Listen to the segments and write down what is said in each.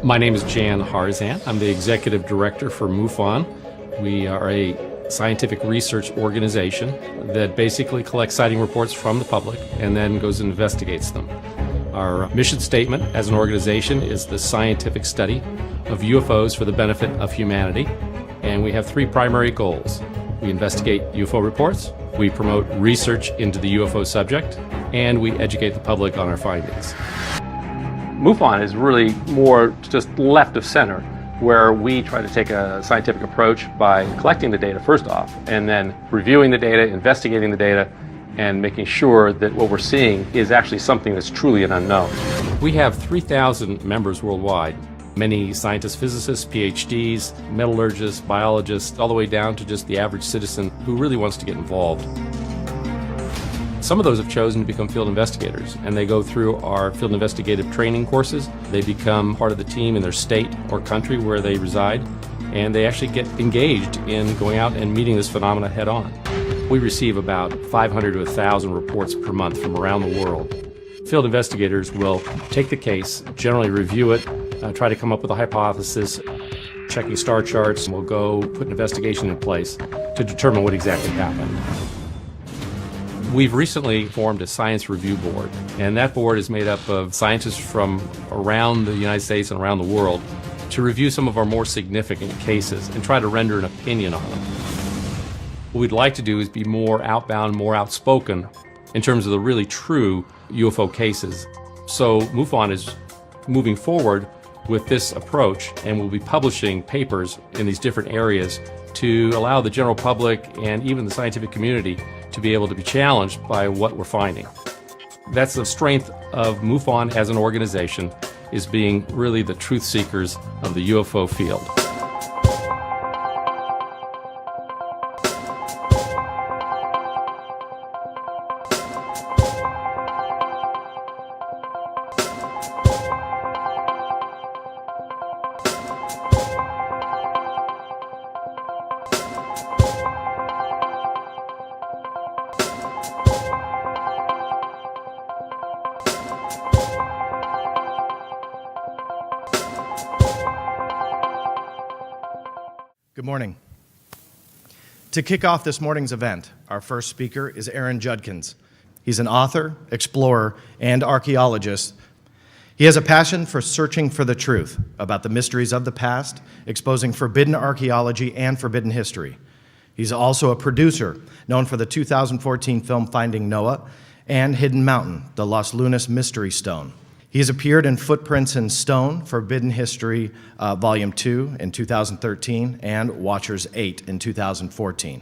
My name is Jan Harzan. I'm the Executive Director for MUFON. We are a scientific research organization that basically collects sighting reports from the public and then goes and investigates them. Our mission statement as an organization is the scientific study of UFOs for the benefit of humanity, and we have three primary goals. We investigate UFO reports, we promote research into the UFO subject, and we educate the public on our findings. MUFON is really more just left of center, where we try to take a scientific approach by collecting the data first off, and then reviewing the data, investigating the data, and making sure that what we're seeing is actually something that's truly an unknown. We have 3,000 members worldwide. Many scientists, physicists, PhDs, metallurgists, biologists, all the way down to just the average citizen who really wants to get involved. Some of those have chosen to become field investigators, and they go through our field investigative training courses. They become part of the team in their state or country where they reside, and they actually get engaged in going out and meeting this phenomena head on. We receive about 500 to 1,000 reports per month from around the world. Field investigators will take the case, generally review it, try to come up with a hypothesis, checking star charts, and we'll go put an investigation in place to determine what exactly happened. We've recently formed a science review board, and that board is made up of scientists from around the United States and around the world to review some of our more significant cases and try to render an opinion on them. What we'd like to do is be more outbound, more outspoken in terms of the really true UFO cases. So MUFON is moving forward with this approach, and we'll be publishing papers in these different areas to allow the general public and even the scientific community to be able to be challenged by what we're finding. That's the strength of MUFON as an organization, is being really the truth seekers of the UFO field. Good morning. To kick off this morning's event, our first speaker is Aaron Judkins. He's an author, explorer, and archaeologist. He has a passion for searching for the truth about the mysteries of the past, exposing forbidden archaeology and forbidden history. He's also a producer, known for the 2014 film Finding Noah and Hidden Mountain, the Los Lunas Mystery Stone. He has appeared in Footprints in Stone, Forbidden History, Volume 2 in 2013, and Watchers 8 in 2014.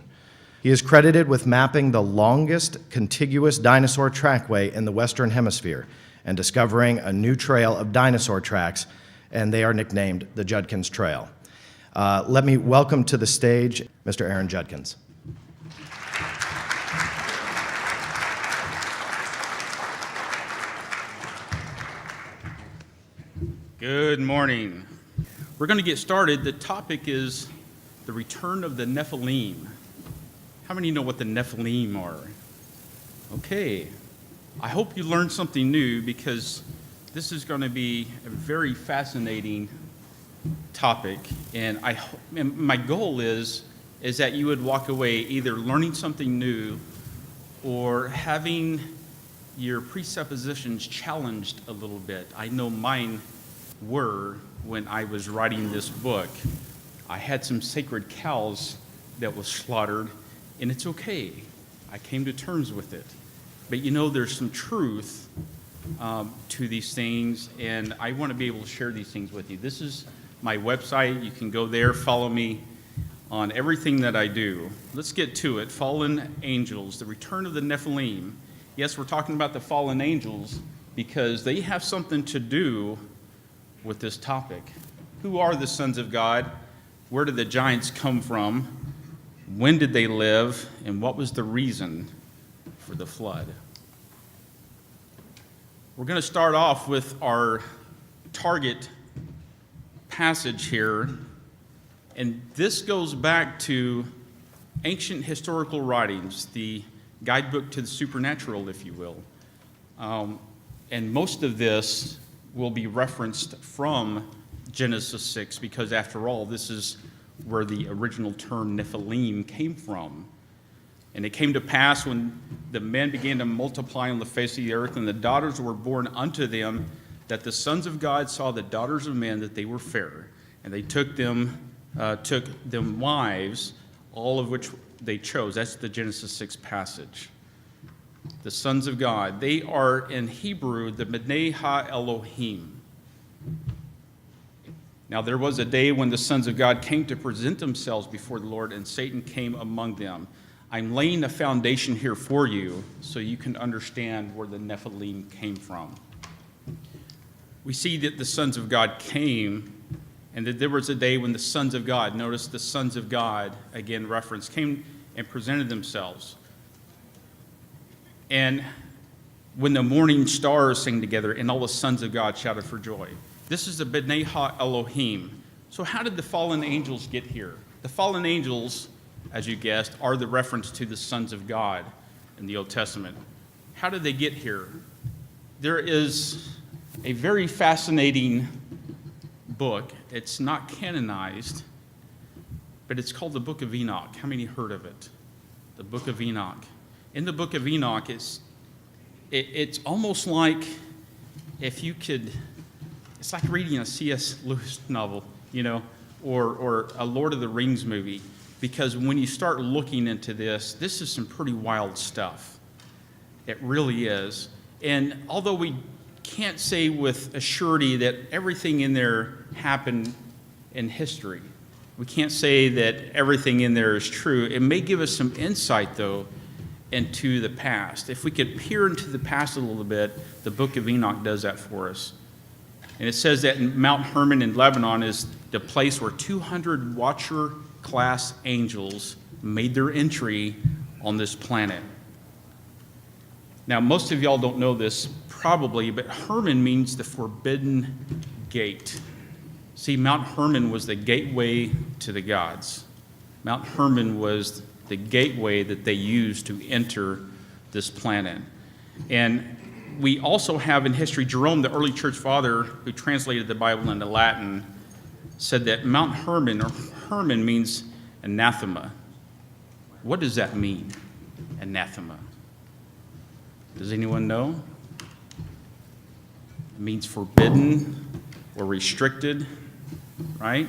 He is credited with mapping the longest contiguous dinosaur trackway in the Western Hemisphere and discovering a new trail of dinosaur tracks, and they are nicknamed the Judkins Trail. Let me welcome to the stage Mr. Aaron Judkins. Good morning. We're going to get started. The topic is the return of the Nephilim. How many know what the Nephilim are? Okay. I hope you learned something new, because this is going to be a very fascinating topic. And my goal is that you would walk away either learning something new or having your presuppositions challenged a little bit. I know mine were when I was writing this book. I had some sacred cows that was slaughtered, and it's okay. I came to terms with it. But you know, there's some truth to these things, and I want to be able to share these things with you. This is my website. You can go there, follow me on everything that I do. Let's get to it. Fallen angels, the return of the Nephilim. Yes, we're talking about the fallen angels because they have something to do with this topic. Who are the sons of God? Where did the giants come from? When did they live? And what was the reason for the flood? We're going to start off with our target passage here. And this goes back to ancient historical writings, the guidebook to the supernatural, if you will. And most of this will be referenced from Genesis 6, because after all, this is where the original term Nephilim came from. And it came to pass when the men began to multiply on the face of the earth, and the daughters were born unto them, that the sons of God saw the daughters of men, that they were fair. And they took them wives, all of which they chose. That's the Genesis 6 passage. The sons of God. They are, in Hebrew, the B'nai Ha-Elohim. Now there was a day when the sons of God came to present themselves before the Lord, and Satan came among them. I'm laying a foundation here for you so you can understand where the Nephilim came from. We see that the sons of God came, and that there was a day when the sons of God, notice the sons of God, again reference, came and presented themselves. And when the morning stars sang together, and all the sons of God shouted for joy. This is the B'nai Ha-Elohim. So how did the fallen angels get here? The fallen angels, as you guessed, are the reference to the sons of God in the Old Testament. How did they get here? There is a very fascinating book. It's not canonized, but it's called the Book of Enoch. How many heard of it? The Book of Enoch. In the Book of Enoch, it's almost like if you could, it's like reading a C.S. Lewis novel, or a Lord of the Rings movie, because when you start looking into this is some pretty wild stuff. It really is. And although we can't say with a surety that everything in there happened in history, we can't say that everything in there is true. It may give us some insight, though, into the past. If we could peer into the past a little bit, the Book of Enoch does that for us. And it says that Mount Hermon in Lebanon is the place where 200 Watcher-class angels made their entry on this planet. Now, most of y'all don't know this probably, but Hermon means the forbidden gate. See, Mount Hermon was the gateway to the gods. Mount Hermon was the gateway that they used to enter this planet. And we also have in history, Jerome, the early church father who translated the Bible into Latin, said that Mount Hermon, or Hermon, means anathema. What does that mean, anathema? Does anyone know? It means forbidden or restricted, right?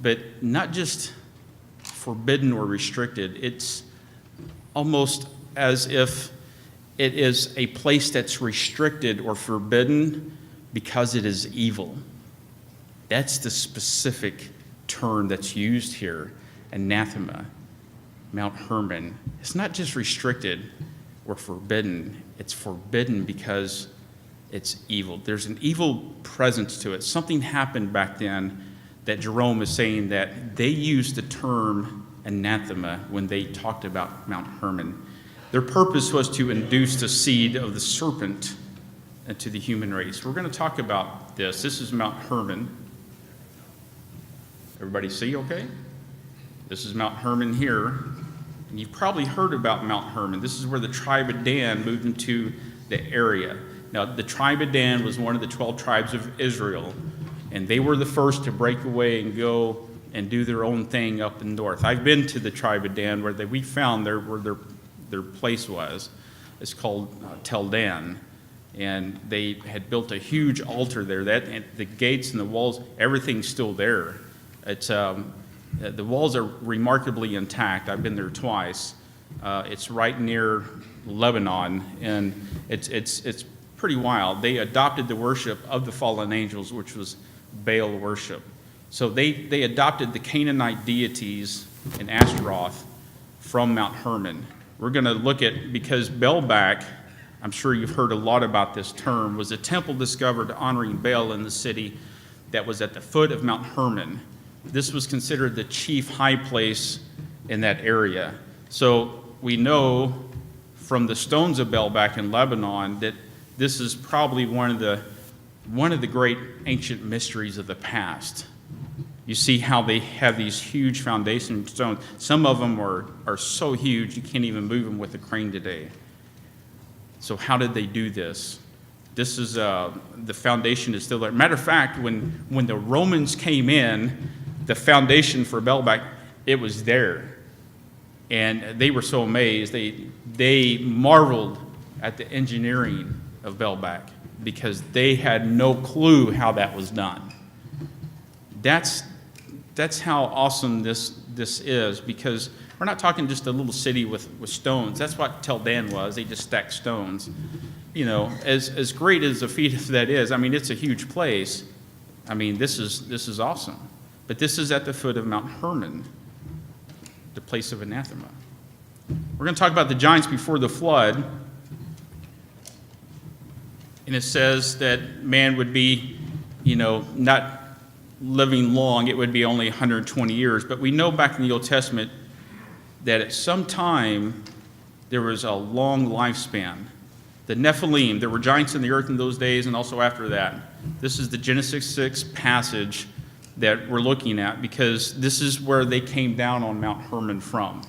But not just forbidden or restricted. It's almost as if it is a place that's restricted or forbidden because it is evil. That's the specific term that's used here, anathema, Mount Hermon. It's not just restricted or forbidden. It's forbidden because it's evil. There's an evil presence to it. Something happened back then that Jerome is saying that they used the term anathema when they talked about Mount Hermon. Their purpose was to induce the seed of the serpent into the human race. We're going to talk about this. This is Mount Hermon. Everybody see okay? This is Mount Hermon here. And you've probably heard about Mount Hermon. This is where the tribe of Dan moved into the area. Now, the tribe of Dan was one of the 12 tribes of Israel, and they were the first to break away and go and do their own thing up in the north. I've been to the tribe of Dan where we found where their place was. It's called Tel Dan, and they had built a huge altar there. And the gates and the walls, everything's still there. It's the walls are remarkably intact. I've been there twice. It's right near Lebanon, and it's pretty wild. They adopted the worship of the fallen angels, which was Baal worship. So they adopted the Canaanite deities and Ashtaroth from Mount Hermon. We're going to look at, because Baalback, I'm sure you've heard a lot about this term, was a temple discovered honoring Baal in the city that was at the foot of Mount Hermon. This was considered the chief high place in that area. So we know from the stones of Baalback in Lebanon that this is probably one of the great ancient mysteries of the past. You see how they have these huge foundation stones. Some of them are so huge you can't even move them with a crane today. So how did they do this? This is the foundation is still there. Matter of fact, when the Romans came in, the foundation for Baalbek, it was there, and they were so amazed. They marveled at the engineering of Baalbek because they had no clue how that was done. That's how awesome this is, because we're not talking just a little city with stones. That's what Tel Dan was. They just stacked stones. You know, as great as the feat that is, I mean, it's a huge place. I mean, this is awesome. But this is at the foot of Mount Hermon, the place of anathema. We're going to talk about the giants before the flood. And it says that man would be, you know, not living long. It would be only 120 years. But we know back in the Old Testament that at some time there was a long lifespan. The Nephilim, there were giants in the earth in those days and also after that. This is the Genesis 6 passage that we're looking at, because this is where they came down on Mount Hermon from.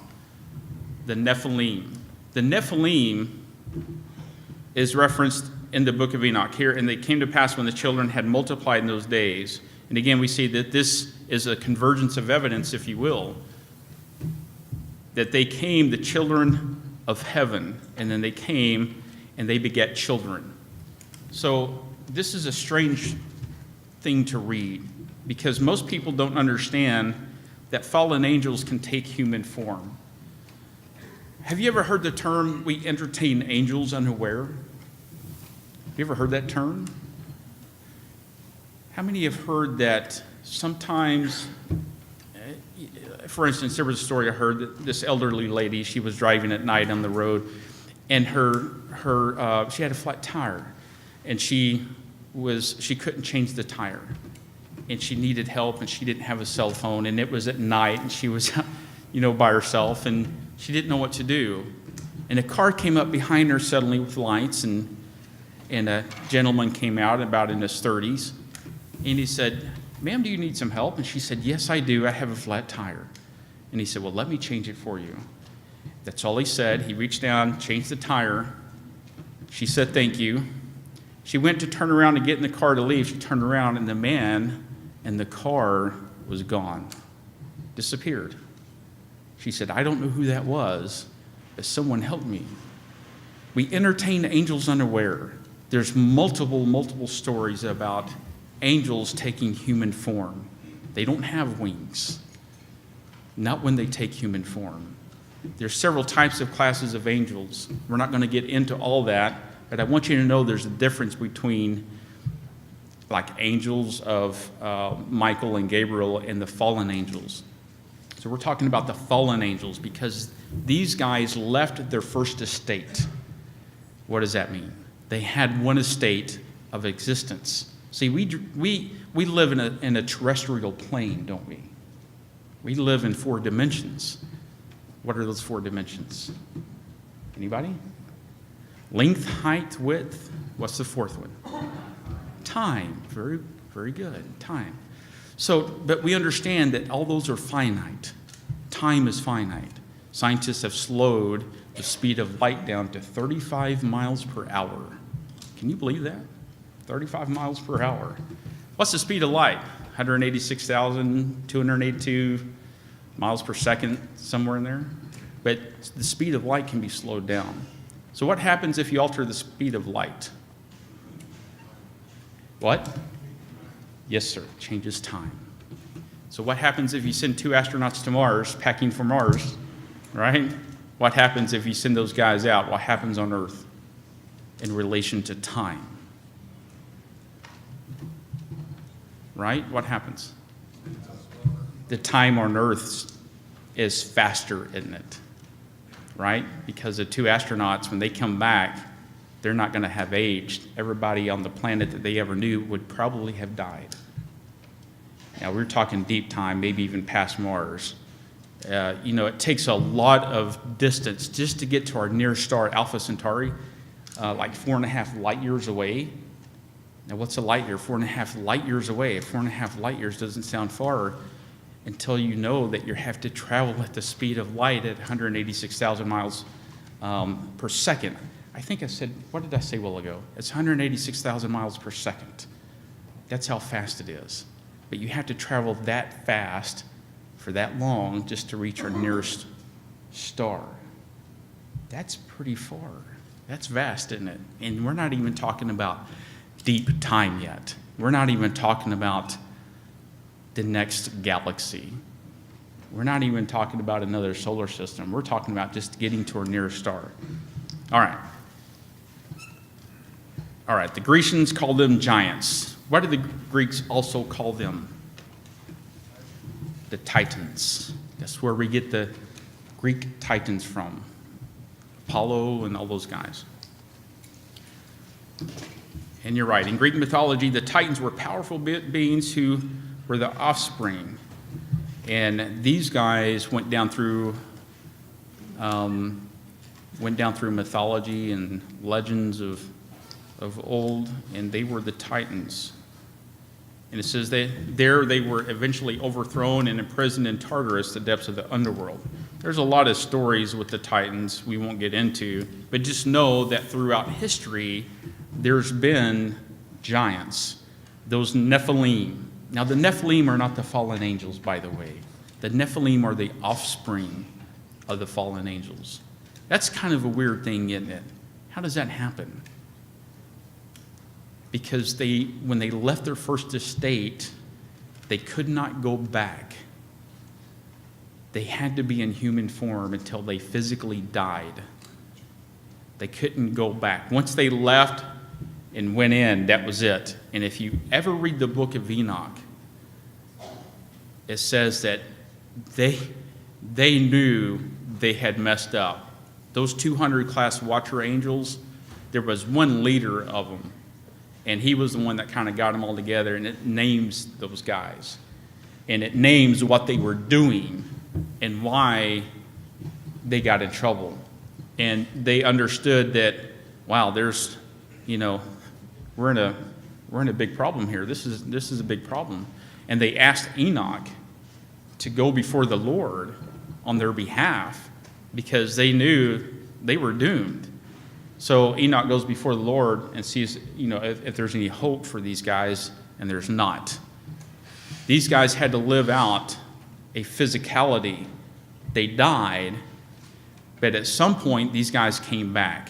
The Nephilim. The Nephilim is referenced in the book of Enoch here, and they came to pass when the children had multiplied in those days. And again, we see that this is a convergence of evidence, if you will, that they came, the children of heaven, and then they came and they beget children. So this is a strange thing to read, because most people don't understand that fallen angels can take human form. Have you ever heard the term, we entertain angels unaware? Have you ever heard that term? How many have heard that sometimes, for instance, there was a story I heard that this elderly lady, she was driving at night on the road, and she had a flat tire, and she couldn't change the tire, and she needed help, and she didn't have a cell phone, and it was at night, and she was, by herself, and she didn't know what to do. And a car came up behind her suddenly with lights, and a gentleman came out about in his 30s, and he said, "Ma'am, do you need some help?" And she said, "Yes, I do. I have a flat tire." And he said, "Well, let me change it for you." That's all he said. He reached down, changed the tire. She said, "Thank you." She went to turn around to get in the car to leave. She turned around, and the man and the car was gone, disappeared. She said, "I don't know who that was, but someone helped me." We entertain angels unaware. There's multiple stories about angels taking human form. They don't have wings, not when they take human form. There's several types of classes of angels. We're not going to get into all that, but I want you to know there's a difference between like angels of Michael and Gabriel and the fallen angels. So we're talking about the fallen angels because these guys left their first estate. What does that mean? They had one estate of existence. See, we live in a terrestrial plane, don't we? We live in 4 dimensions. What are those 4 dimensions? Anybody? Length, height, width. What's the 4th one? Time. Very, very good. Time. So, but we understand that all those are finite. Time is finite. Scientists have slowed the speed of light down to 35 miles per hour. Can you believe that? 35 miles per hour. What's the speed of light? 186,282 miles per second, somewhere in there. But the speed of light can be slowed down. So what happens if you alter the speed of light? What? Yes, sir. It changes time. So what happens if you send 2 astronauts to Mars, packing for Mars, right? What happens if you send those guys out? What happens on Earth in relation to time? Right? What happens? The time on Earth is faster, isn't it? Right? Because the 2 astronauts, when they come back, they're not going to have aged. Everybody on the planet that they ever knew would probably have died. Now, we're talking deep time, maybe even past Mars. It takes a lot of distance just to get to our nearest star, Alpha Centauri, like 4.5 light years away. Now, what's a light year? 4.5 light years away. 4.5 light years doesn't sound far until you know that you have to travel at the speed of light at 186,000 miles per second. I think I said, what did I say a while ago? It's 186,000 miles per second. That's how fast it is. But you have to travel that fast for that long just to reach our nearest star. That's pretty far. That's vast, isn't it? And we're not even talking about deep time yet. We're not even talking about the next galaxy. We're not even talking about another solar system. We're talking about just getting to our nearest star. All right. All right, the Grecians called them giants. What did the Greeks also call them? The Titans. That's where we get the Greek Titans from. Apollo and all those guys. And you're right, in Greek mythology, the Titans were powerful beings who were the offspring. And these guys went down through mythology and legends of old, and they were the Titans. And it says they were eventually overthrown and imprisoned in Tartarus, the depths of the underworld. There's a lot of stories with the Titans we won't get into, but just know that throughout history, there's been giants, those Nephilim. Now, the Nephilim are not the fallen angels, by the way. The Nephilim are the offspring of the fallen angels. That's kind of a weird thing, isn't it? How does that happen? Because when they left their first estate, they could not go back. They had to be in human form until they physically died. They couldn't go back. Once they left and went in, that was it. And if you ever read the book of Enoch, it says that they knew they had messed up. Those 200 class watcher angels, there was one leader of them. And he was the one that kind of got them all together, and it names those guys. And it names what they were doing and why they got in trouble. And they understood that, wow, there's, we're in a big problem here. This is a big problem. And they asked Enoch to go before the Lord on their behalf because they knew they were doomed. So Enoch goes before the Lord and sees, if there's any hope for these guys, and there's not. These guys had to live out a physicality. They died, but at some point, these guys came back.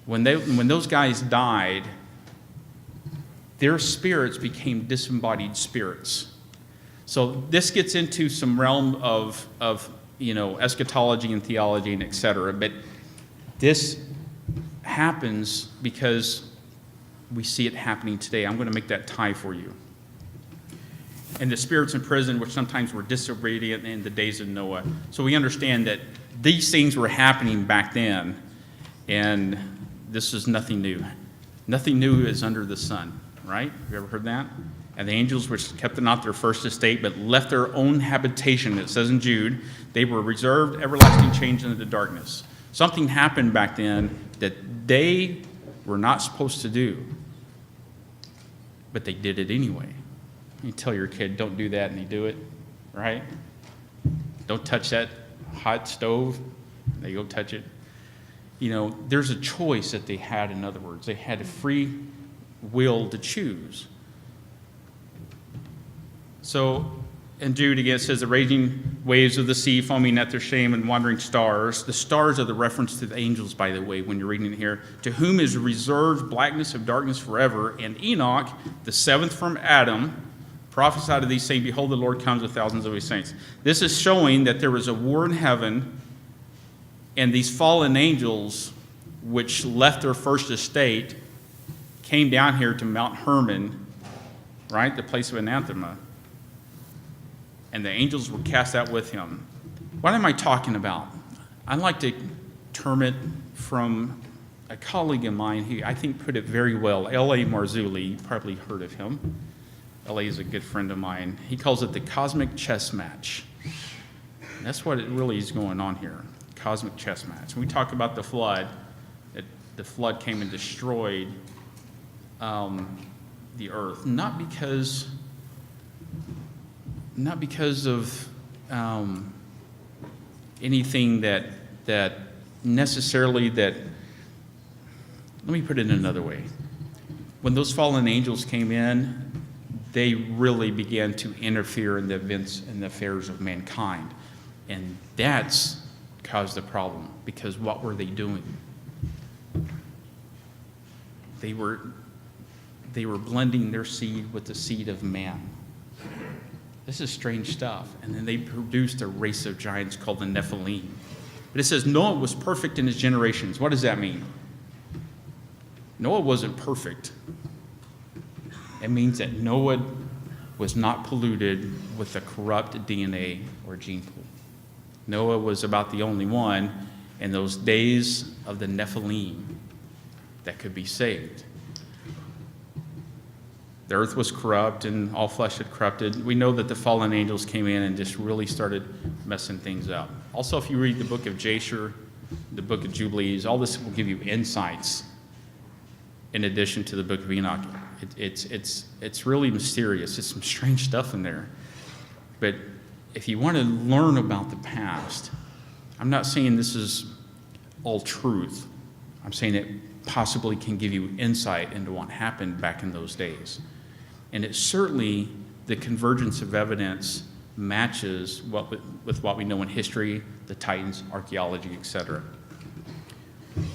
When those guys died, their spirits became disembodied spirits. So this gets into some realm of eschatology and theology and et cetera, but this happens because we see it happening today. I'm going to make that tie for you. And the spirits in prison, which sometimes were disobedient in the days of Noah. So we understand that these things were happening back then, and this is nothing new. Nothing new is under the sun, right? Have you ever heard that? And the angels which kept not their first estate, but left their own habitation, it says in Jude, they were reserved everlasting change into the darkness. Something happened back then that they were not supposed to do, but they did it anyway. You tell your kid, don't do that, and they do it, right? Don't touch that hot stove. They go touch it. There's a choice that they had, in other words. They had a free will to choose. So, in Jude again, it says, the raging waves of the sea foaming at their shame and wandering stars. The stars are the reference to the angels, by the way, when you're reading it here. To whom is reserved blackness of darkness forever. And Enoch, the seventh from Adam, prophesied of these, saying, behold, the Lord comes with thousands of his saints. This is showing that there was a war in heaven, and these fallen angels, which left their first estate, came down here to Mount Hermon, right, the place of anathema. And the angels were cast out with him. What am I talking about? I like to term it from a colleague of mine who I think put it very well, L.A. Marzulli. You probably heard of him. L.A. is a good friend of mine. He calls it the cosmic chess match. And that's what it really is going on here, cosmic chess match. When we talk about the flood, that the flood came and destroyed the earth, not because of anything that necessarily that let me put it another way. When those fallen angels came in, they really began to interfere in the events and the affairs of mankind. And that's caused the problem, because what were they doing? They were blending their seed with the seed of man. This is strange stuff. And then they produced a race of giants called the Nephilim. But it says Noah was perfect in his generations. What does that mean? Noah wasn't perfect. It means that Noah was not polluted with a corrupt DNA or gene pool. Noah was about the only one in those days of the Nephilim that could be saved. The earth was corrupt and all flesh had corrupted. We know that the fallen angels came in and just really started messing things up. Also, if you read the book of Jasher, the book of Jubilees, all this will give you insights in addition to the book of Enoch. It's really mysterious. It's some strange stuff in there. But if you want to learn about the past, I'm not saying this is all truth. I'm saying it possibly can give you insight into what happened back in those days. And it certainly, the convergence of evidence matches with what we know in history, the Titans, archaeology, etc.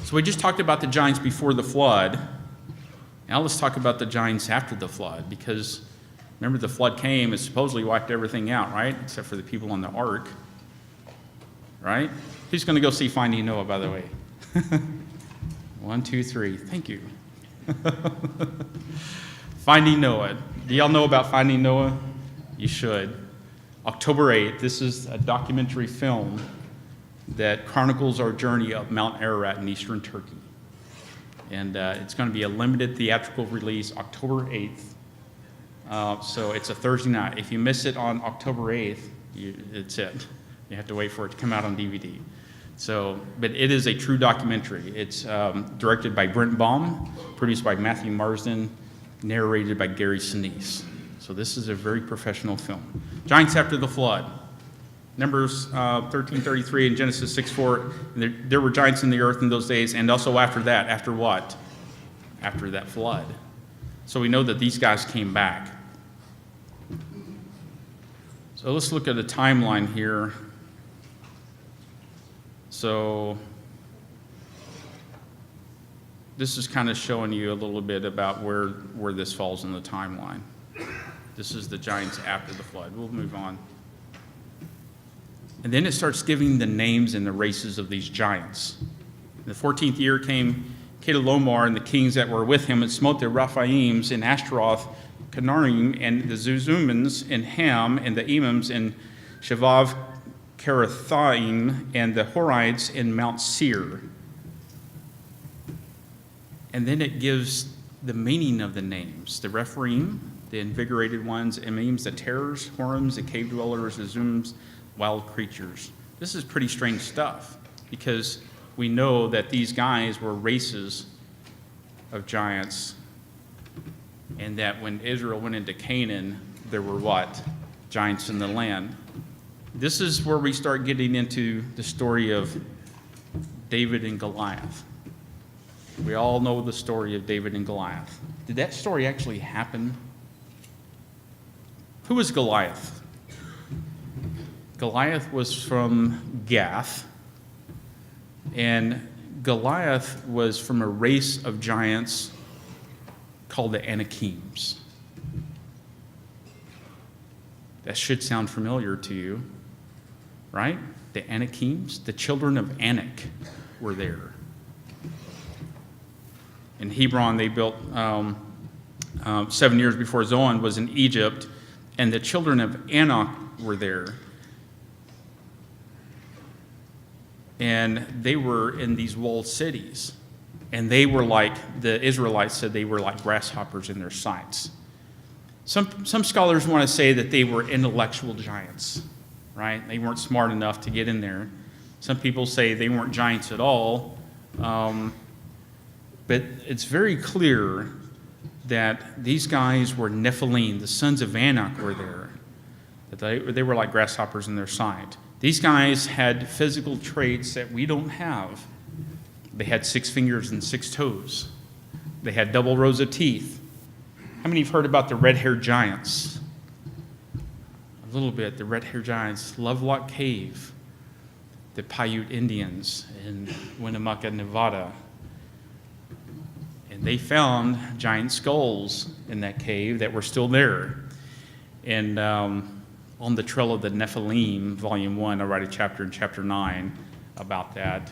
So we just talked about the giants before the flood. Now let's talk about the giants after the flood, because remember the flood came and supposedly wiped everything out, right? Except for the people on the ark, right? Who's going to go see Finding Noah, by the way? 1, 2, 3. Thank you. Finding Noah. Do y'all know about Finding Noah? You should. October 8th, this is a documentary film that chronicles our journey up Mount Ararat in eastern Turkey. And it's going to be a limited theatrical release October 8th. So it's a Thursday night. If you miss it on October 8th, it's it. You have to wait for it to come out on DVD. So, but it is a true documentary. It's directed by Brent Baum, produced by Matthew Marsden, narrated by Gary Sinise. So this is a very professional film. Giants after the flood. Numbers 13:33 and Genesis 6:4. There were giants in the earth in those days, and also after that. After what? After that flood. So we know that these guys came back. So let's look at a timeline here. So this is kind of showing you a little bit about where this falls in the timeline. This is the giants after the flood. We'll move on. And then it starts giving the names and the races of these giants. In the 14th year came Chedorlaomer and the kings that were with him and smote the Rephaims in Ashtaroth, Canarim, and the Zuzumans in Ham, and the Emims in Shevav Kerathaim, and the Horites in Mount Seir. And then it gives the meaning of the names. The Rephaim, the invigorated ones, Emims, the terrors, Horims, the cave dwellers, the Zums, wild creatures. This is pretty strange stuff, because we know that these guys were races of giants, and that when Israel went into Canaan, there were what? Giants in the land. This is where we start getting into the story of David and Goliath. We all know the story of David and Goliath. Did that story actually happen? Who was Goliath? Goliath was from Gath, and Goliath was from a race of giants called the Anakims. That should sound familiar to you, right? The Anakims, the children of Anak were there. In Hebron, they built 7 years before Zoan was in Egypt, and the children of Anak were there. And they were in these walled cities. And they were like, the Israelites said they were like grasshoppers in their sights. Some scholars want to say that they were intellectual giants, right? They weren't smart enough to get in there. Some people say they weren't giants at all. But it's very clear that these guys were Nephilim, the sons of Anak were there. That they were like grasshoppers in their sight. These guys had physical traits that we don't have. They had 6 fingers and 6 toes. They had double rows of teeth. How many have heard about the red-haired giants? A little bit. The red-haired giants, Lovelock Cave, the Paiute Indians in Winnemucca, Nevada. And they found giant skulls in that cave that were still there. And on the Trail of the Nephilim, Volume 1, I write a chapter in Chapter 9 about that.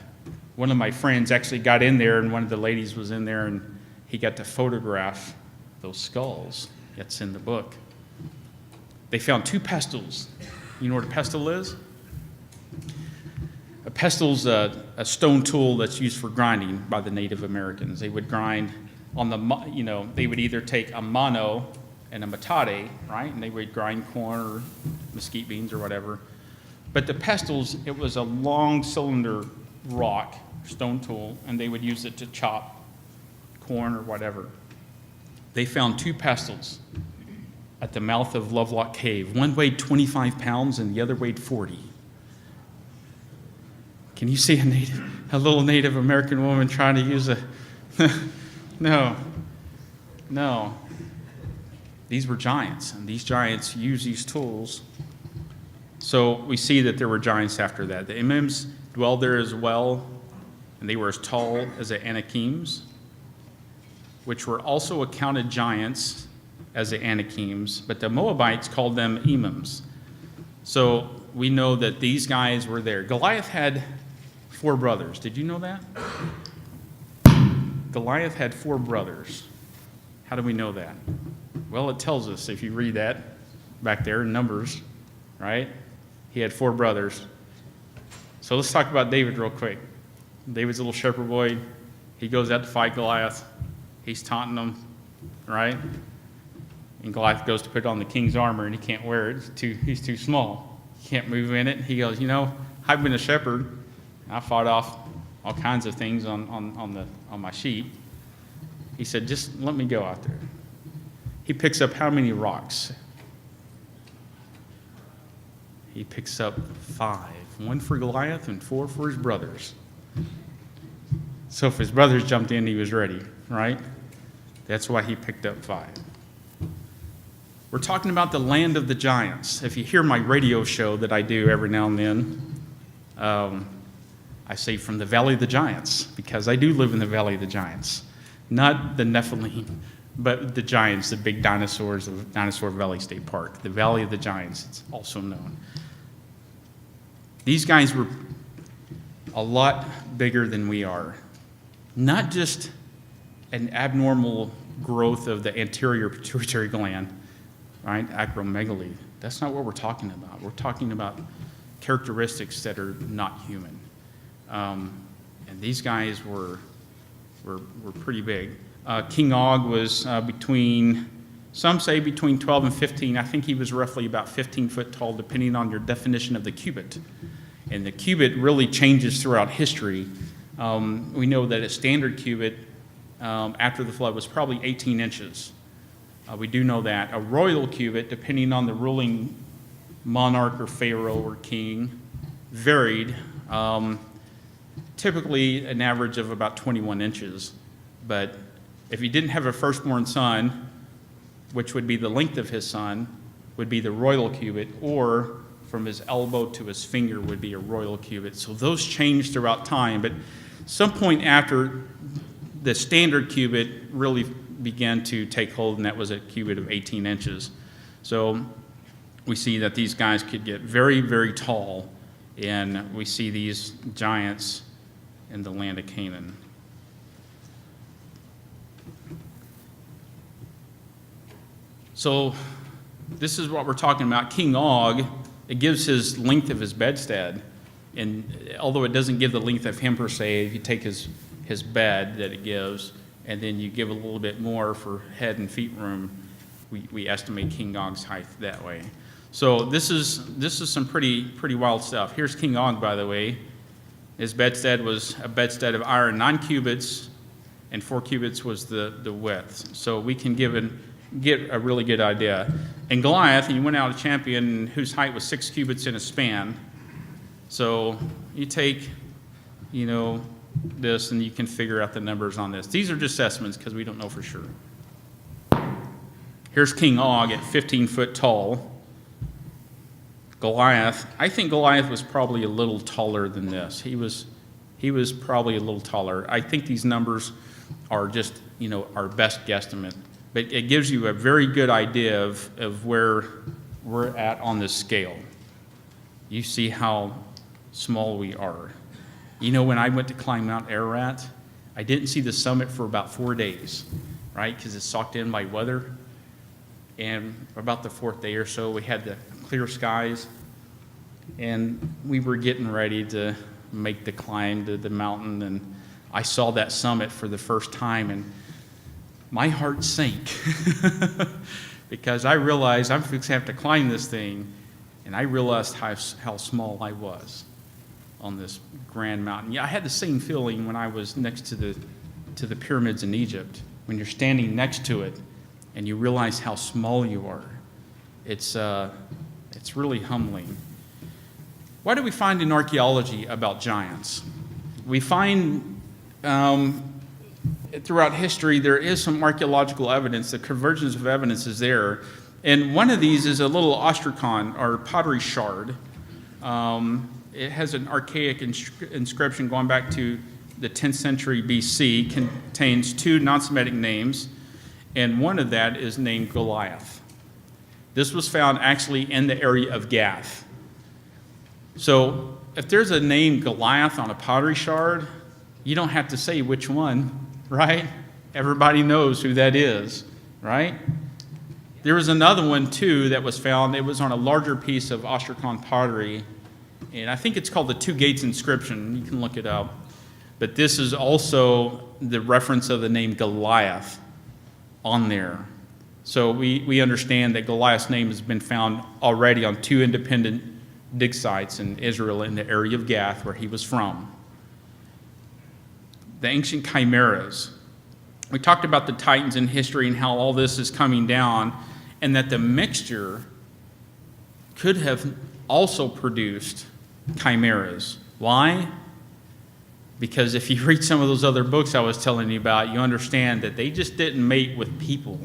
One of my friends actually got in there, and one of the ladies was in there, and he got to photograph those skulls. That's in the book. They found 2 pestles. You know what a pestle is? A pestle's a stone tool that's used for grinding by the Native Americans. They would grind on the, they would either take a mano and a metate, right? And they would grind corn or mesquite beans or whatever. But the pestles, it was a long cylinder rock, stone tool, and they would use it to chop corn or whatever. They found 2 pestles at the mouth of Lovelock Cave. One weighed 25 pounds and the other weighed 40. Can you see a little Native American woman trying to use a... No. These were giants, and these giants used these tools. So we see that there were giants after that. The Imims dwelled there as well, and they were as tall as the Anakims, which were also accounted giants as the Anakims, but the Moabites called them Imims. So we know that these guys were there. Goliath had 4 brothers. Did you know that? Goliath had 4 brothers. How do we know that? Well, it tells us if you read that back there in Numbers, right? He had 4 brothers. So let's talk about David real quick. David's a little shepherd boy. He goes out to fight Goliath. He's taunting him, right? And Goliath goes to put on the king's armor, and he can't wear it. He's too small. He can't move in it. He goes, I've been a shepherd. I fought off all kinds of things on my sheep. He said, just let me go out there. He picks up how many rocks? He picks up 5. 1 for Goliath and 4 for his brothers. So if his brothers jumped in, he was ready, right? That's why he picked up 5. We're talking about the land of the giants. If you hear my radio show that I do every now and then, I say from the Valley of the Giants, because I do live in the Valley of the Giants. Not the Nephilim, but the giants, the big dinosaurs of Dinosaur Valley State Park. The Valley of the Giants, it's also known. These guys were a lot bigger than we are. Not just an abnormal growth of the anterior pituitary gland, right? Acromegaly. That's not what we're talking about. We're talking about characteristics that are not human. And these guys were pretty big. King Og was some say between 12 and 15. I think he was roughly about 15 foot tall, depending on your definition of the cubit. And the cubit really changes throughout history. We know that a standard cubit after the flood was probably 18 inches. We do know that. A royal cubit, depending on the ruling monarch or pharaoh or king, varied. Typically an average of about 21 inches. But if he didn't have a firstborn son, which would be the length of his son, would be the royal cubit, or from his elbow to his finger would be a royal cubit. So those changed throughout time, but some point after, the standard cubit really began to take hold, and that was a cubit of 18 inches. So we see that these guys could get very, very tall, and we see these giants in the land of Canaan. So this is what we're talking about. King Og, it gives his length of his bedstead. And although it doesn't give the length of him per se, if you take his bed that it gives, and then you give a little bit more for head and feet room, we estimate King Og's height that way. So this is some pretty wild stuff. Here's King Og, by the way. His bedstead was a bedstead of iron, 9 cubits, and 4 cubits was the width. So we can get a really good idea. And Goliath, he went out a champion whose height was 6 cubits in a span. So you take, this and you can figure out the numbers on this. These are just estimates because we don't know for sure. Here's King Og at 15 foot tall. Goliath, I think Goliath was probably a little taller than this. He was probably a little taller. I think these numbers are just, our best guesstimate. But it gives you a very good idea of where we're at on this scale. You see how small we are. When I went to climb Mount Ararat, I didn't see the summit for about 4 days, right? Because it's socked in by weather. And about the 4th day or so, we had the clear skies, and we were getting ready to make the climb to the mountain, and I saw that summit for the first time, and my heart sank because I realized I'm going to have to climb this thing, and I realized how small I was on this grand mountain. Yeah, I had the same feeling when I was next to the pyramids in Egypt. When you're standing next to it and you realize how small you are, it's really humbling. What do we find in archaeology about giants? We find throughout history there is some archaeological evidence. The convergence of evidence is there. And one of these is a little ostracon, or pottery shard. It has an archaic inscription going back to the 10th century BC, contains 2 non-Semitic names, and one of that is named Goliath. This was found actually in the area of Gath. So if there's a name Goliath on a pottery shard, you don't have to say which one, right? Everybody knows who that is, right? There was another one too that was found. It was on a larger piece of ostracon pottery, and I think it's called the 2 Gates inscription. You can look it up. But this is also the reference of the name Goliath on there. So we understand that Goliath's name has been found already on 2 independent dig sites in Israel in the area of Gath, where he was from. The ancient chimeras. We talked about the Titans in history and how all this is coming down, and that the mixture could have also produced chimeras. Why? Because if you read some of those other books I was telling you about, you understand that they just didn't mate with people.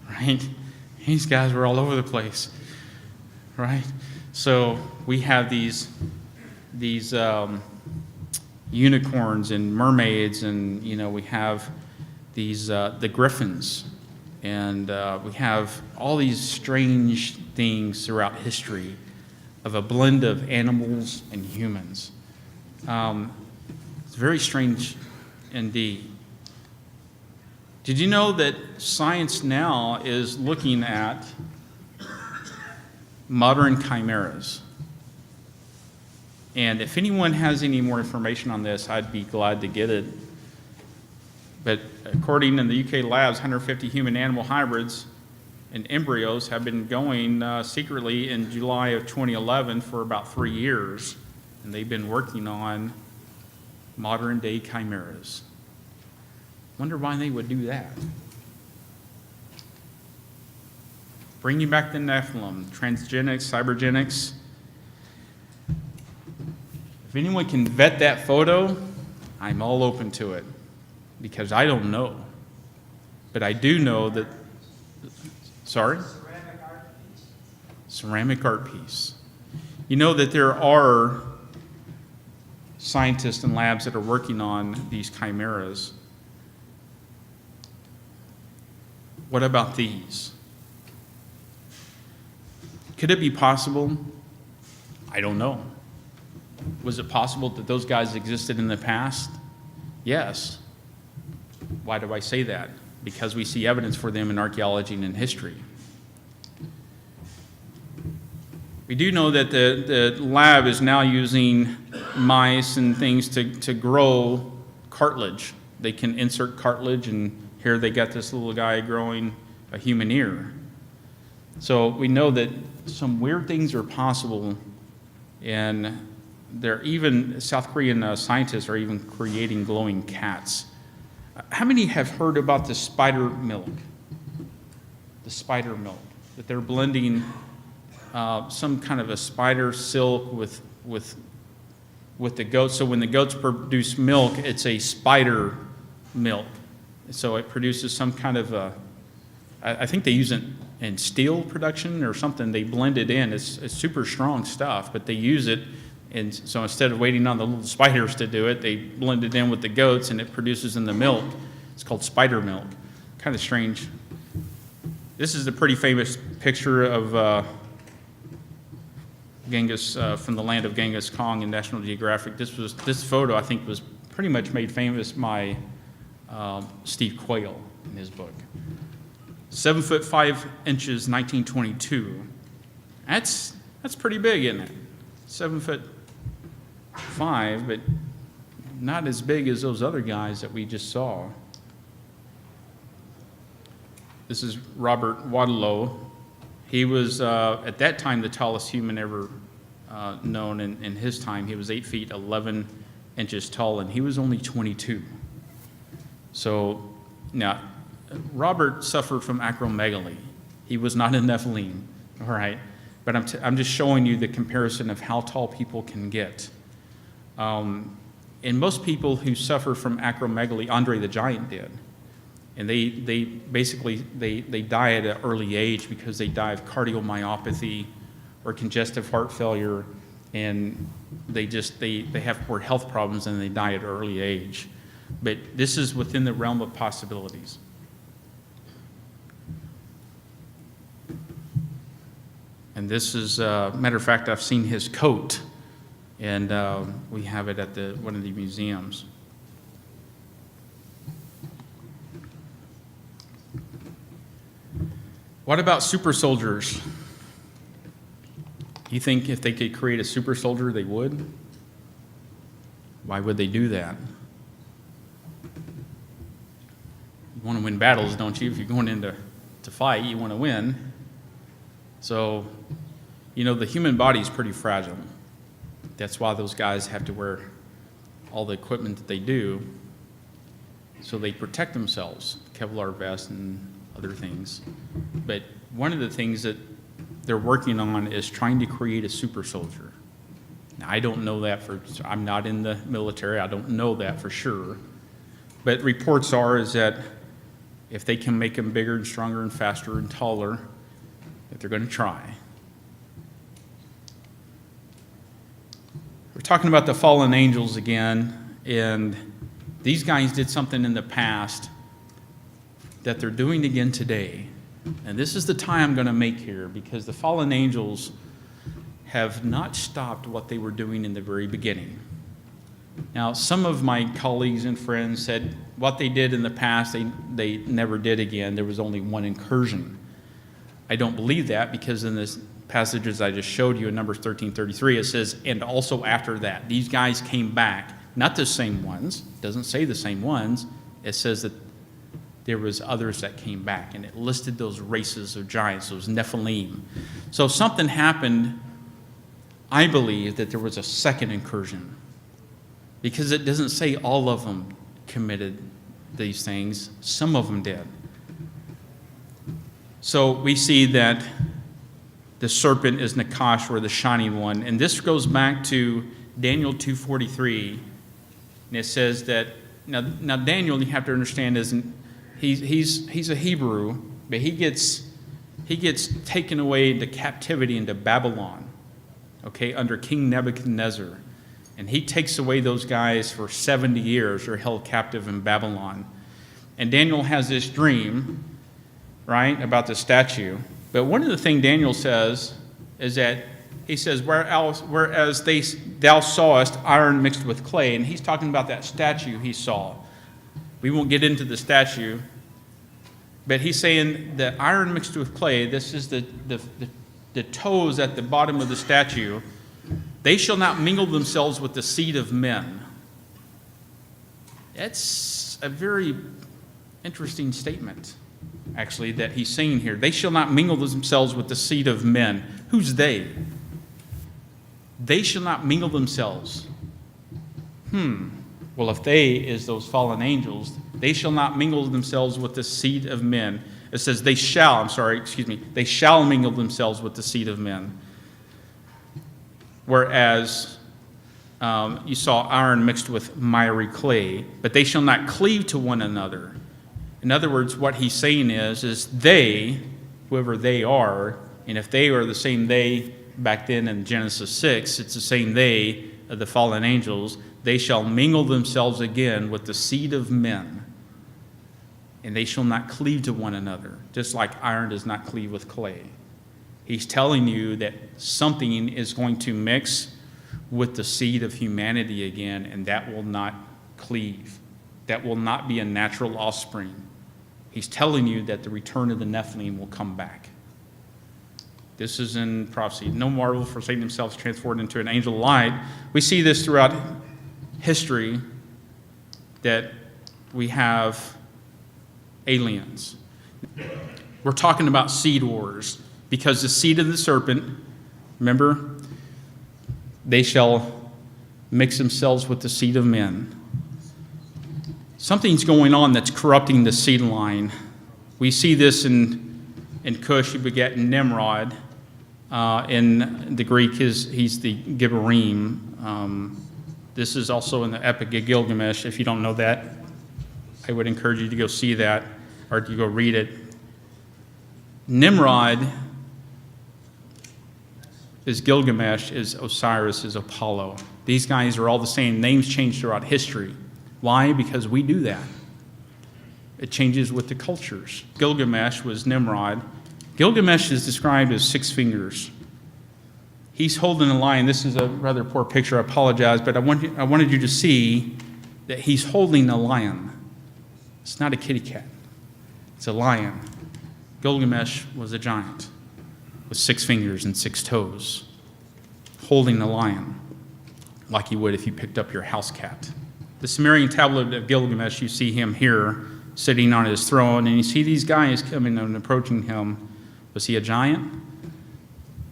Right? These guys were all over the place. Right? So we have these unicorns and mermaids, and we have these the griffins, and we have all these strange things throughout history of a blend of animals and humans. It's very strange indeed. Did you know that science now is looking at modern chimeras? And if anyone has any more information on this, I'd be glad to get it. But according to the UK labs, 150 human-animal hybrids and embryos have been going secretly in July of 2011 for about 3 years. And they've been working on modern-day chimeras. Wonder why they would do that. Bringing back the Nephilim, transgenics, cybergenics. If anyone can vet that photo, I'm all open to it, because I don't know. But I do know that, sorry? Ceramic art piece. You know that there are scientists and labs that are working on these chimeras. What about these? Could it be possible? I don't know. Was it possible that those guys existed in the past? Yes. Why do I say that? Because we see evidence for them in archaeology and in history. We do know that the lab is now using mice and things to grow cartilage. They can insert cartilage, and here they got this little guy growing a human ear. So we know that some weird things are possible, and they're even, South Korean scientists are even creating glowing cats. How many have heard about the spider milk? The spider milk, that they're blending some kind of a spider silk with with the goats. So when the goats produce milk, it's a spider milk. So it produces some kind of I think they use it in steel production or something. They blend it in. It's super strong stuff, but they use it. And so instead of waiting on the little spiders to do it, they blend it in with the goats, and it produces in the milk. It's called spider milk. Kind of strange. This is a pretty famous picture of Genghis from the land of Genghis Khan in National Geographic. This photo, I think, was pretty much made famous by Steve Quayle in his book. 7 foot 5 inches, 1922. That's pretty big, isn't it? 7 foot 5, but not as big as those other guys that we just saw. This is Robert Wadlow. He was, at that time, the tallest human ever known in his time. He was 8 feet 11 inches tall, and he was only 22. So now, Robert suffered from acromegaly. He was not a Nephilim, all right? But I'm just showing you the comparison of how tall people can get. And most people who suffer from acromegaly, Andre the Giant did. And they basically die at an early age because they die of cardiomyopathy or congestive heart failure, and they have poor health problems and they die at an early age. But this is within the realm of possibilities. And this is, matter of fact, I've seen his coat, and we have it at one of the museums. What about super soldiers? You think if they could create a super soldier, they would? Why would they do that? You want to win battles, don't you? If you're going into fight, you want to win. So, the human body is pretty fragile. That's why those guys have to wear all the equipment that they do, so they protect themselves, Kevlar vests and other things. But one of the things that they're working on is trying to create a super soldier. Now, I don't know that I'm not in the military, I don't know that for sure. But reports is that if they can make them bigger and stronger and faster and taller, that they're going to try. We're talking about the fallen angels again, and these guys did something in the past that they're doing again today. And this is the tie I'm going to make here, because the fallen angels have not stopped what they were doing in the very beginning. Now, some of my colleagues and friends said what they did in the past, they never did again. There was only one incursion. I don't believe that, because in this passages I just showed you in Numbers 13:33, it says, and also after that, these guys came back. Not the same ones. It doesn't say the same ones. It says that there was others that came back, and it listed those races of giants, those Nephilim. So something happened. I believe that there was a second incursion, because it doesn't say all of them committed these things. Some of them did. So we see that the serpent is Nakash, or the shining one. And this goes back to Daniel 2:43. And it says that, now Daniel, you have to understand, he's a Hebrew, but he gets taken away into captivity into Babylon, okay, under King Nebuchadnezzar. And he takes away those guys for 70 years. They're held captive in Babylon. And Daniel has this dream, right, about the statue. But one of the things Daniel says is that he says, whereas thou sawest iron mixed with clay, and he's talking about that statue he saw. We won't get into the statue, but he's saying that iron mixed with clay, this is the toes at the bottom of the statue, they shall not mingle themselves with the seed of men. That's a very interesting statement, actually, that he's saying here. They shall not mingle themselves with the seed of men. Who's they? They shall not mingle themselves. Well, if they is those fallen angels, they shall not mingle themselves with the seed of men. It says they shall mingle themselves with the seed of men. Whereas you saw iron mixed with miry clay, but they shall not cleave to one another. In other words, what he's saying is they, whoever they are, and if they are the same they back then in Genesis 6, it's the same they of the fallen angels, they shall mingle themselves again with the seed of men, and they shall not cleave to one another, just like iron does not cleave with clay. He's telling you that something is going to mix with the seed of humanity again, and that will not cleave. That will not be a natural offspring. He's telling you that the return of the Nephilim will come back. This is in prophecy. No marvel, for Satan himself is transformed into an angel of light. We see this throughout history, that we have aliens. We're talking about seed wars, because the seed of the serpent, remember, they shall mix themselves with the seed of men. Something's going on that's corrupting the seed line. We see this in Cush, who begat Nimrod. In the Greek, he's the Gibborim. This is also in the Epic of Gilgamesh. If you don't know that, I would encourage you to go see that, or to go read it. Nimrod is Gilgamesh, is Osiris, is Apollo. These guys are all the same. Names change throughout history. Why? Because we do that. It changes with the cultures. Gilgamesh was Nimrod. Gilgamesh is described as 6 fingers. He's holding a lion. This is a rather poor picture. I apologize, but I wanted you to see that he's holding a lion. It's not a kitty cat. It's a lion. Gilgamesh was a giant with 6 fingers and 6 toes, holding a lion like you would if you picked up your house cat. The Sumerian tablet of Gilgamesh, you see him here sitting on his throne, and you see these guys coming and approaching him. Was he a giant?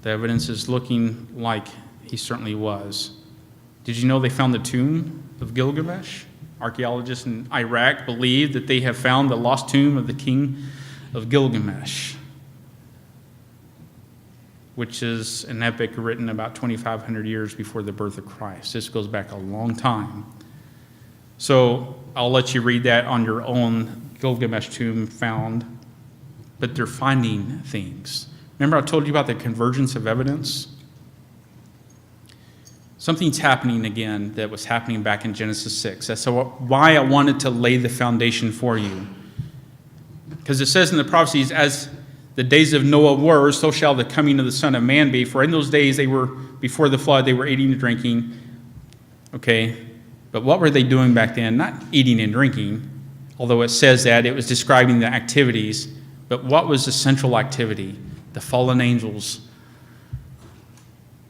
The evidence is looking like he certainly was. Did you know they found the tomb of Gilgamesh? Archaeologists in Iraq believe that they have found the lost tomb of the king of Gilgamesh, which is an epic written about 2,500 years before the birth of Christ. This goes back a long time. So I'll let you read that on your own. Gilgamesh tomb found, but they're finding things. Remember I told you about the convergence of evidence? Something's happening again that was happening back in Genesis 6. That's why I wanted to lay the foundation for you. Because it says in the prophecies, as the days of Noah were, so shall the coming of the Son of Man be. For in those days they were, before the flood, they were eating and drinking. Okay, but what were they doing back then? Not eating and drinking, although it says that. It was describing the activities. But what was the central activity? The fallen angels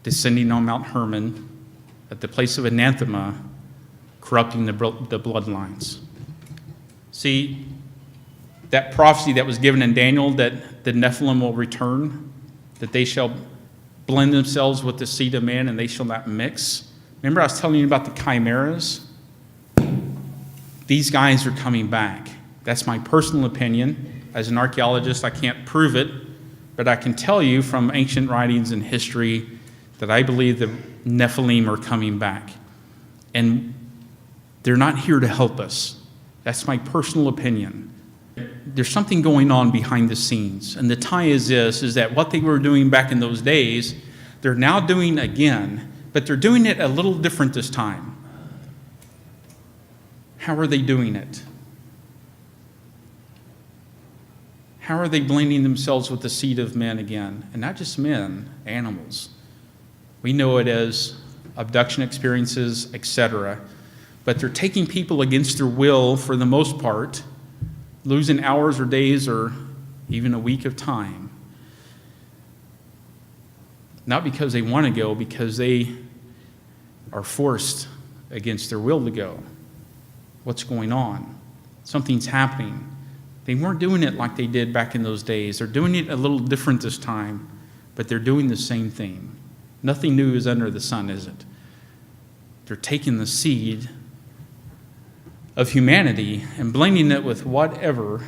descending on Mount Hermon at the place of anathema, corrupting the bloodlines. See, that prophecy that was given in Daniel that the Nephilim will return, that they shall blend themselves with the seed of man and they shall not mix. Remember I was telling you about the chimeras? These guys are coming back. That's my personal opinion. As an archaeologist, I can't prove it, but I can tell you from ancient writings and history that I believe the Nephilim are coming back. And they're not here to help us. That's my personal opinion. There's something going on behind the scenes. And the tie is this, is that what they were doing back in those days, they're now doing again, but they're doing it a little different this time. How are they doing it? How are they blending themselves with the seed of men again? And not just men, animals. We know it as abduction experiences, etc. But they're taking people against their will for the most part, losing hours or days or even a week of time. Not because they want to go, because they are forced against their will to go. What's going on? Something's happening. They weren't doing it like they did back in those days. They're doing it a little different this time, but they're doing the same thing. Nothing new is under the sun, is it? They're taking the seed of humanity and blending it with whatever,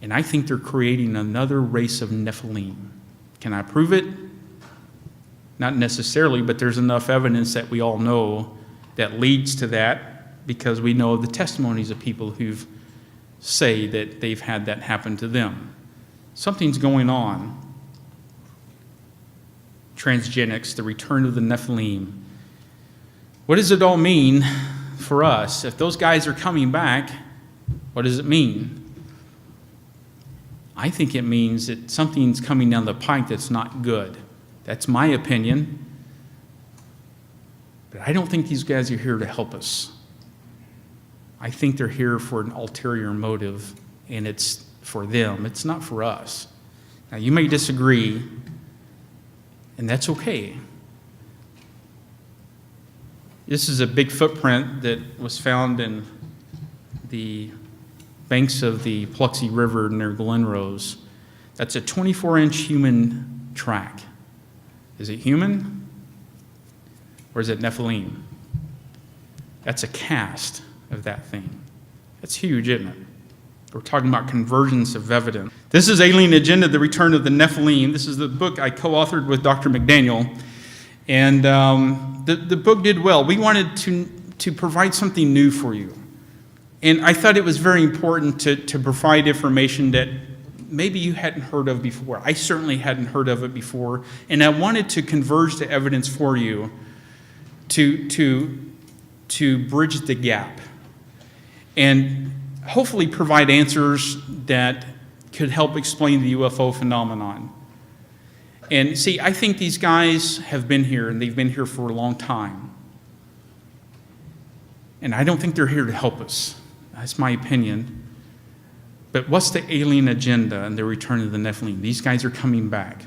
and I think they're creating another race of Nephilim. Can I prove it? Not necessarily, but there's enough evidence that we all know that leads to that, because we know the testimonies of people who say that they've had that happen to them. Something's going on. Transgenics, the return of the Nephilim. What does it all mean for us? If those guys are coming back, what does it mean? I think it means that something's coming down the pike that's not good. That's my opinion. But I don't think these guys are here to help us. I think they're here for an ulterior motive, and it's for them. It's not for us. Now, you may disagree, and that's okay. This is a big footprint that was found in the banks of the Paluxy River near Glen Rose. That's a 24-inch human track. Is it human, or is it Nephilim? That's a cast of that thing. That's huge, isn't it? We're talking about convergence of evidence. This is Alien Agenda, The Return of the Nephilim. This is the book I co-authored with Dr. McDaniel. And the book did well. We wanted to provide something new for you. And I thought it was very important to provide information that maybe you hadn't heard of before. I certainly hadn't heard of it before. And I wanted to converge the evidence for you to bridge the gap and hopefully provide answers that could help explain the UFO phenomenon. And see, I think these guys have been here, and they've been here for a long time. And I don't think they're here to help us. That's my opinion. But what's the alien agenda and the return of the Nephilim? These guys are coming back.